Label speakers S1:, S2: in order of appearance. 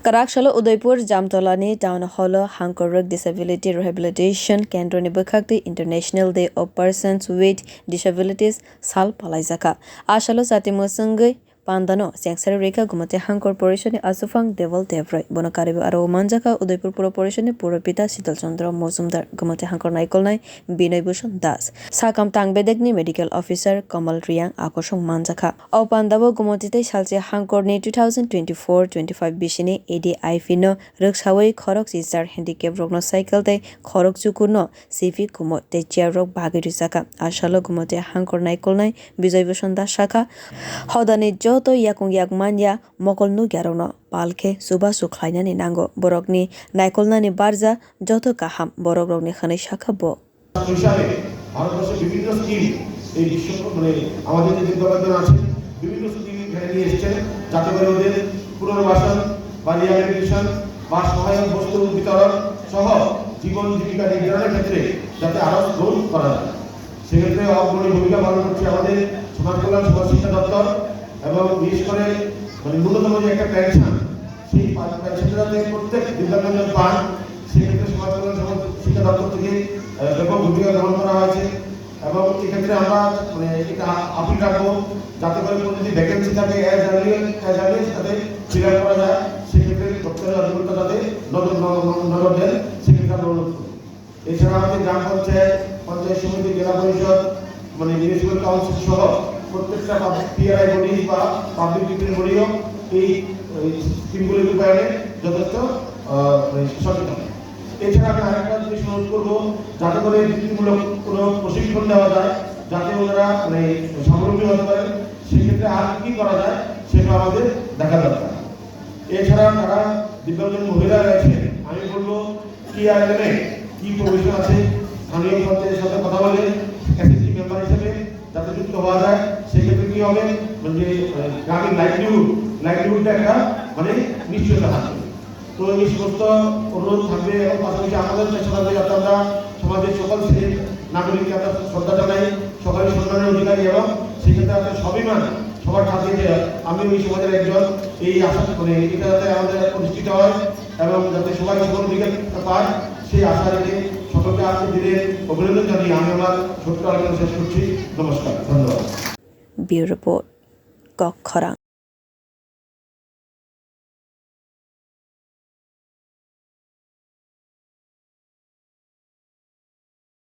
S1: Karakshalo Udaipur Jamtolani Town Hall Hankoruk Disability Rehabilitation Kendroni Bukhakti International Day of Persons with Disabilities Sal Palaizaka Ashalo Satimusungai Pandano Sengsari Reka Gumate Hankor Porishani Asufang Devil Devroy Bonakaribu Aro Manjaka Udaipur Puro Porishani Purapita Sital Chandra Mosumdar Gumate Hankor Naikolnai Binay Bhushan Das Sakam Tangbedegni Medical Officer Kamal Riang Akoshong Manjaka O Pandabo Gumotite Shalse Hankorni 2024-25 Bishini ADI no Rukshawi Khorok Sistar Handicap Rogno Cycle Te Khorok Chukuno Sifi Kumot Te Chiarok Bagiri Saka Ashalo Gumote Hankor Naikolnai Bijoy Bhushan Das Shaka Hodani Joto Yakung Yakmanya Mokol Nu Garono Palke Suba Sukhlainani Nango Borokni Naikolnani Barza Joto Kaham Borokrokni Khani Shaka Bo
S2: ভারতবর্ষে বিভিন্ন scheme এই বিশ্ব আমাদের যে বিদ্যালয়জন আছে বিভিন্ন scheme এখানে নিয়ে এসেছেন যাতে করে ওদের পুনর্বাসন বা রিহ্যাবিলিটেশন বা সহায়ক বস্তু বিতরণ সহ জীবন জীবিকা নির্ধারণের ক্ষেত্রে যাতে আরো গ্রোথ করা যায় সেক্ষেত্রে অগ্রণী ভূমিকা পালন করছে আমাদের সমাজ কল্যাণ সমাজ শিক্ষা দপ্তর এবং বিশেষ করে ন্যূনতম যে একটা পেনশন সেই পেনশনটা যাতে প্রত্যেক দিব্যাঙ্গজন পান সেক্ষেত্রে সমাজ কল্যাণ সমাজ শিক্ষা দপ্তর থেকে ব্যাপক ভূমিকা গ্রহণ করা হয়েছে এবং এক্ষেত্রে আমরা এটা আপিল রাখবো যাতে করে কোনো যদি ভ্যাকেন্সি থাকে অ্যাজ আর্লি তাতে ফিল আপ করা যায় সেক্ষেত্রে দপ্তরের অধিকর্তা যাতে নজর দেন সেক্ষেত্রে আমরা অনুরোধ করি। এছাড়া আমাদের গ্রাম পঞ্চায়েত পঞ্চায়েত সমিতি জেলা পরিষদ মিউনিসিপ্যাল কাউন্সিল সহ প্রত্যেকটা পিআরআই বডি বা পাবলিক ডিফেন্স বডিও এই স্কিমগুলির রূপায়ণে যথেষ্ট সচেতন। এছাড়া আমি আরেকটা জিনিস অনুরোধ করবো যাতে করে বৃত্তিমূলক কোনো প্রশিক্ষণ দেওয়া যায় যাতে ওনারা স্বাবলম্বী হতে পারেন সেক্ষেত্রে আর কি করা যায় সেটা আমাদের দেখা দরকার। এছাড়া যারা দিব্যাঙ্গজন মহিলা রয়েছে আমি বলবো কি আর কি প্রভিশন আছে স্থানীয় পঞ্চায়েতের সাথে কথা বলে এসএসজি মেম্বার হিসেবে যাতে যুক্ত হওয়া যায় সেক্ষেত্রে কি হবে গ্রামীণ লাইভলিহুডটা একটা নিশ্চয়তা থাকবে। তো এই সমস্ত অনুরোধ থাকবে এবং পাশাপাশি আমাদের চেষ্টা থাকবে যাতে আমরা সমাজের সকল শ্রেণীর নাগরিককে আমরা শ্রদ্ধা জানাই সকলের সম্মানের অধিকারী এবং সেক্ষেত্রে আমরা স্বাভিমান সবার সাথে যে আমি ওই সমাজের একজন এই আশা এটা যাতে আমাদের প্রতিষ্ঠিত হয় এবং যাতে সবাই সকল অধিকার পায় সেই আশা রেখে সকলকে আজকে দিনের অভিনন্দন জানিয়ে আমি আমার ছোট্ট আলোচনা শেষ করছি। নমস্কার, ধন্যবাদ।
S1: Bureau report কক্ষরা।